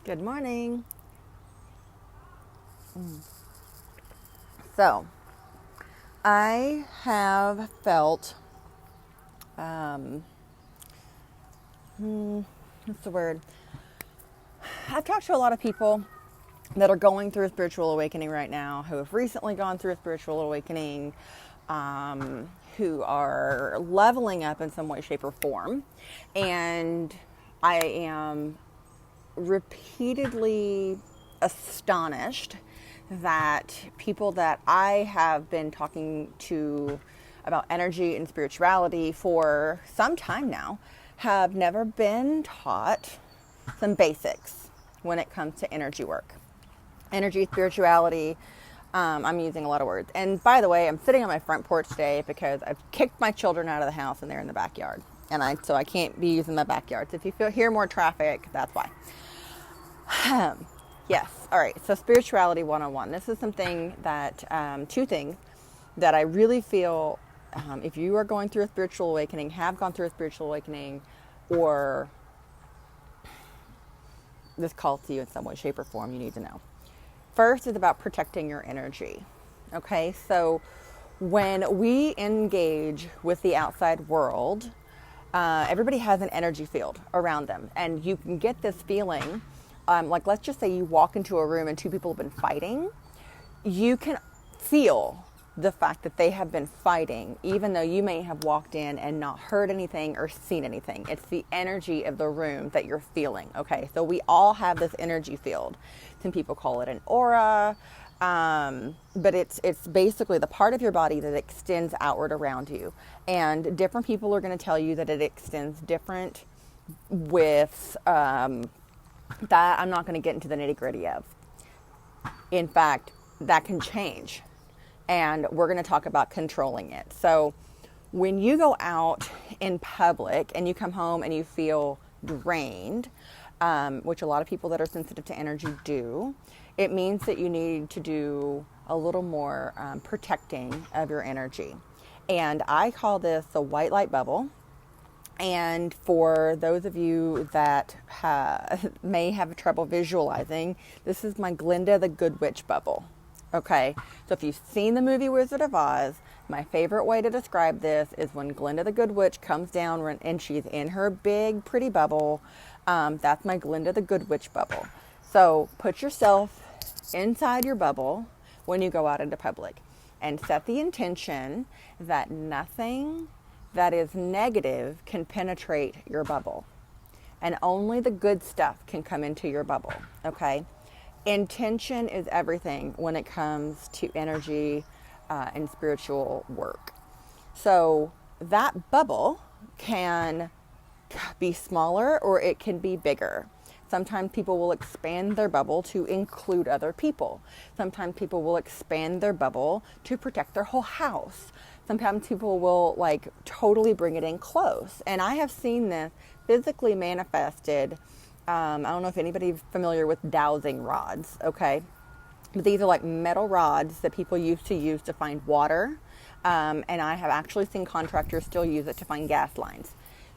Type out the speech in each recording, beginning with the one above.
Good morning. So, I have felt, um, what's the word? I've talked to a lot of people that are going through a spiritual awakening right now, who have recently gone through a spiritual awakening, who are leveling up in some way, shape, or form. And I am repeatedly astonished that people that I have been talking to about energy and spirituality for some time now have never been taught some basics when it comes to energy work. Energy, spirituality, I'm using a lot of words. And by the way, I'm sitting on my front porch today because I've kicked my children out of the house and they're in the backyard. So I can't be using my backyard. So if you hear more traffic, that's why. Yes. All right. So spirituality 101. This is something that, two things that I really feel, if you are going through a spiritual awakening, have gone through a spiritual awakening, or this calls to you in some way, shape, or form, you need to know. First is about protecting your energy. Okay. So when we engage with the outside world, everybody has an energy field around them, and you can get this feeling. Like, let's just say you walk into a room and two people have been fighting. You can feel the fact that they have been fighting, even though you may have walked in and not heard anything or seen anything. It's the energy of the room that you're feeling. Okay, so we all have this energy field. Some people call it an aura, but it's basically the part of your body that extends outward around you. And different people are going to tell you that it extends different with that I'm not going to get into the nitty-gritty of. In fact, that can change. And we're going to talk about controlling it. So when you go out in public and you come home and you feel drained, which a lot of people that are sensitive to energy do, it means that you need to do a little more protecting of your energy. And I call this the white light bubble. And for those of you that may have trouble visualizing, this is my Glinda the Good Witch bubble. Okay, so if you've seen the movie Wizard of Oz, my favorite way to describe this is when Glinda the Good Witch comes down and she's in her big, pretty bubble. That's my Glinda the Good Witch bubble. So put yourself inside your bubble when you go out into public and set the intention that nothing that is negative can penetrate your bubble, and only the good stuff can come into your bubble. Okay, intention is everything when it comes to energy and spiritual work. So that bubble can be smaller or it can be bigger. Sometimes people will expand their bubble to include other people. Sometimes people will expand their bubble to protect their whole house. Sometimes people will totally bring it in close. And I have seen this physically manifested. I don't know if anybody's familiar with dowsing rods, okay? But these are like metal rods that people used to use to find water. And I have actually seen contractors still use it to find gas lines.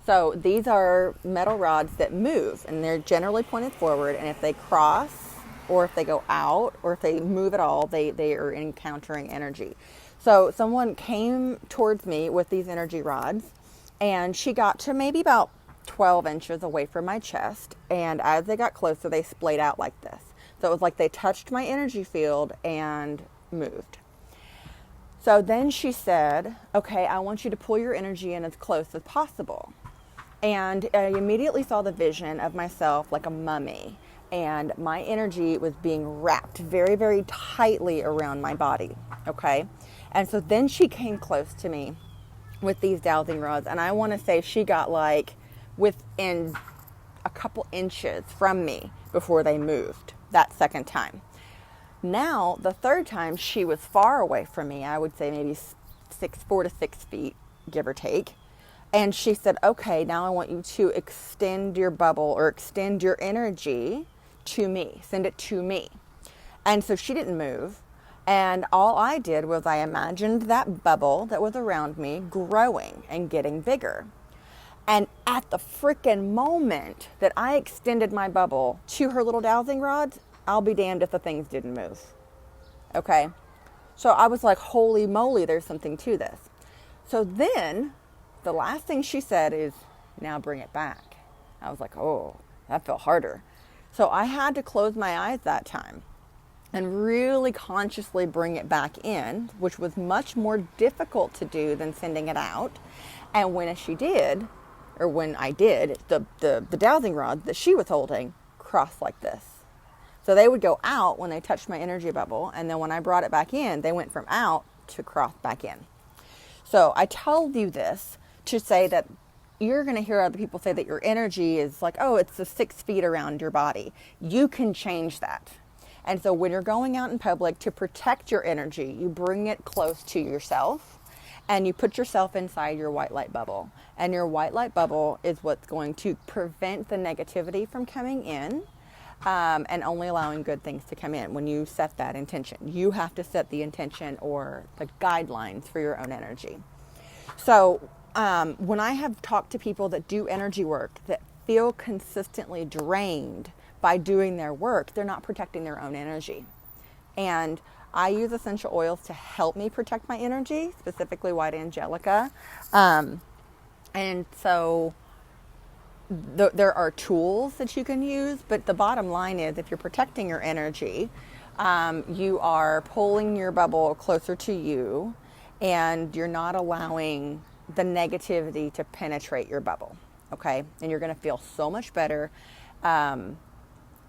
So these are metal rods that move, and they're generally pointed forward. And if they cross, or if they go out, or if they move at all, they are encountering energy. So someone came towards me with these energy rods, and she got to maybe about 12 inches away from my chest. And as they got closer, they splayed out like this. So it was like they touched my energy field and moved. So then she said, okay, I want you to pull your energy in as close as possible. And I immediately saw the vision of myself like a mummy. And my energy was being wrapped very, very tightly around my body. Okay. And so then she came close to me with these dowsing rods. And I want to say she got within a couple inches from me before they moved that second time. Now, the third time, she was far away from me. I would say maybe 4 to 6 feet, give or take. And she said, okay, now I want you to extend your bubble or extend your energy to me. Send it to me. And so she didn't move. And all I did was I imagined that bubble that was around me growing and getting bigger. And at the freaking moment that I extended my bubble to her little dowsing rods, I'll be damned if the things didn't move. Okay. So I was like, holy moly, there's something to this. So then the last thing she said is, now bring it back. I was like, oh, that felt harder. So I had to close my eyes that time and really consciously bring it back in, which was much more difficult to do than sending it out. And when I did, the dowsing rod that she was holding crossed like this. So they would go out when they touched my energy bubble, and then when I brought it back in, they went from out to cross back in. So I tell you this to say that you're going to hear other people say that your energy is like, oh, it's the 6 feet around your body. You can change that. And so when you're going out in public to protect your energy, you bring it close to yourself and you put yourself inside your white light bubble. And your white light bubble is what's going to prevent the negativity from coming in, and only allowing good things to come in when you set that intention. You have to set the intention or the guidelines for your own energy. So when I have talked to people that do energy work that feel consistently drained by doing their work, they're not protecting their own energy. And I use essential oils to help me protect my energy, specifically white angelica. And so there are tools that you can use, but the bottom line is if you're protecting your energy, you are pulling your bubble closer to you and you're not allowing the negativity to penetrate your bubble. Okay. And you're going to feel so much better.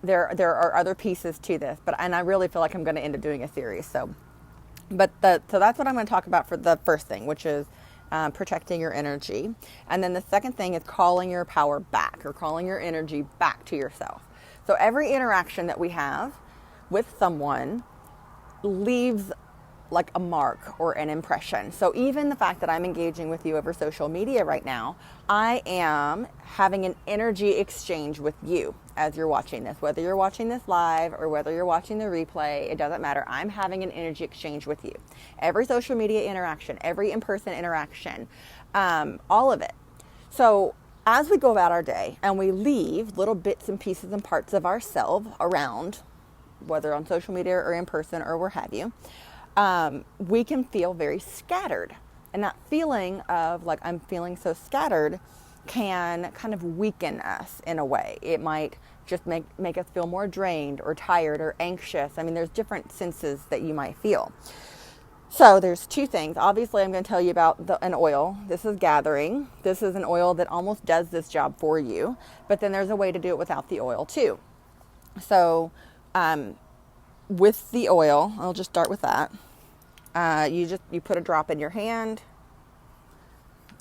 There are other pieces to this, and I really feel like I'm going to end up doing a series. So that's what I'm going to talk about for the first thing, which is protecting your energy. And then the second thing is calling your power back, or calling your energy back to yourself. So every interaction that we have with someone leaves like a mark or an impression. So even the fact that I'm engaging with you over social media right now, I am having an energy exchange with you as you're watching this. Whether you're watching this live or whether you're watching the replay, it doesn't matter. I'm having an energy exchange with you. Every social media interaction, every in-person interaction, all of it. So as we go about our day and we leave little bits and pieces and parts of ourselves around, whether on social media or in person or where have you, we can feel very scattered. And that feeling of like, I'm feeling so scattered can kind of weaken us in a way. It might just make us feel more drained or tired or anxious. I mean, there's different senses that you might feel. So there's two things. Obviously, I'm going to tell you about an oil. This is gathering. This is an oil that almost does this job for you. But then there's a way to do it without the oil too. So with the oil, I'll just start with that. You put a drop in your hand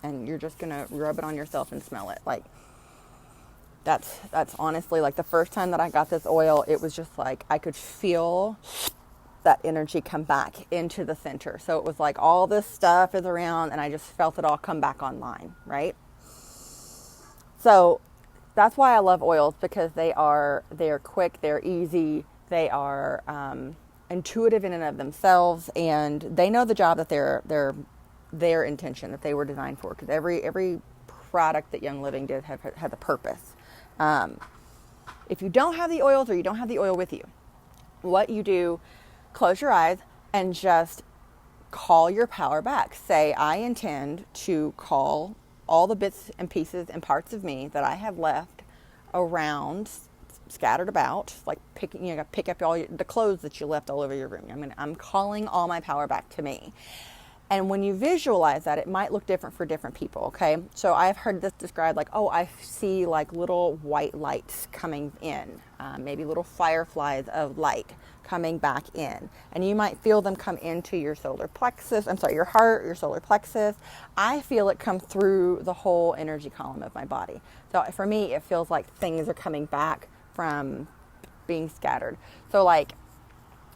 and you're just going to rub it on yourself and smell it. Like that's honestly like the first time that I got this oil, it was just like, I could feel that energy come back into the center. So it was like all this stuff is around and I just felt it all come back online. Right. So that's why I love oils, because they are quick. They're easy. They are, intuitive in and of themselves, and they know the job that their intention that they were designed for, because every product that Young Living did had the purpose. If you don't have the oils, or you don't have the oil with you, what you do, close your eyes and just call your power back. Say, I intend to call all the bits and pieces and parts of me that I have left around, scattered about, like pick up all the clothes that you left all over your room. I'm calling all my power back to me. And when you visualize that, it might look different for different people. Okay. So I've heard this described like, oh, I see like little white lights coming in, maybe little fireflies of light coming back in. And you might feel them come into your solar plexus. Your heart, your solar plexus. I feel it come through the whole energy column of my body. So for me, it feels like things are coming back from being scattered. So like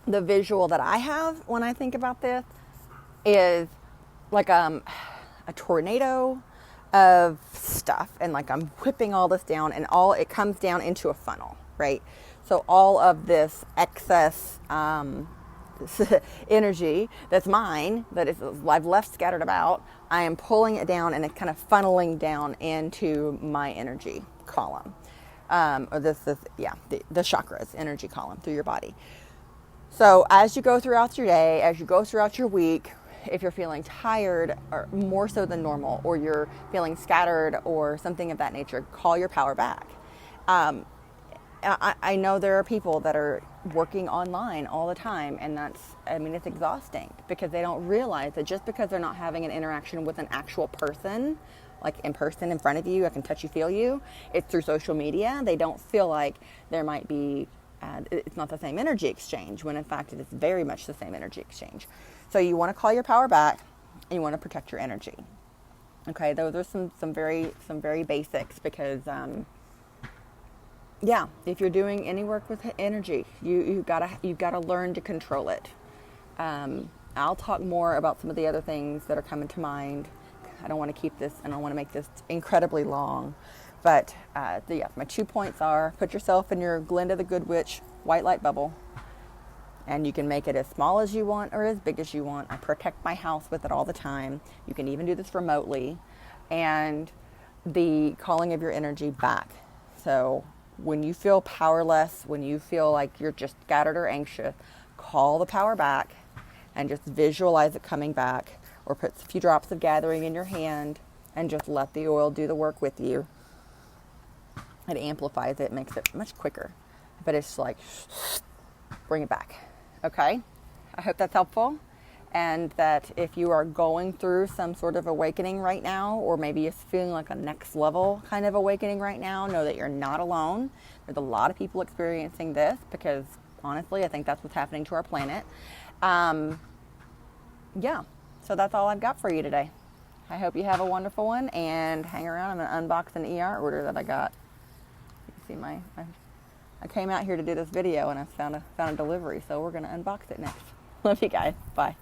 the visual that I have when I think about this is like a tornado of stuff, and like I'm whipping all this down, and it comes down into a funnel, right? So all of this excess energy that's mine, that is I've left scattered about, I am pulling it down and it's kind of funneling down into my energy column. Or the chakras, energy column through your body. So as you go throughout your day, as you go throughout your week, if you're feeling tired or more so than normal, or you're feeling scattered or something of that nature, call your power back. I know there are people that are working online all the time, and it's exhausting because they don't realize that just because they're not having an interaction with an actual person, like in person in front of you, I can touch you, feel you, it's through social media, they don't feel like there might be, it's not the same energy exchange, when in fact it is very much the same energy exchange. So you want to call your power back, and you want to protect your energy. Okay, those are some very basics, because if you're doing any work with energy, you've gotta learn to control it. I'll talk more about some of the other things that are coming to mind. I don't want to keep this, and I don't want to make this incredibly long. But my 2 points are: put yourself in your Glinda the Good Witch white light bubble, and you can make it as small as you want or as big as you want. I protect my house with it all the time. You can even do this remotely. And the calling of your energy back. So when you feel powerless, when you feel like you're just scattered or anxious, call the power back and just visualize it coming back, or put a few drops of gathering in your hand and just let the oil do the work with you. It amplifies it, makes it much quicker. But it's like, bring it back. Okay? I hope that's helpful. And that if you are going through some sort of awakening right now, or maybe it's feeling like a next level kind of awakening right now, know that you're not alone. There's a lot of people experiencing this, because honestly, I think that's what's happening to our planet. So that's all I've got for you today. I hope you have a wonderful one, and hang around. I'm going to unbox an ER order that I got. You can see I came out here to do this video, and I found a delivery, so we're going to unbox it next. Love you guys. Bye.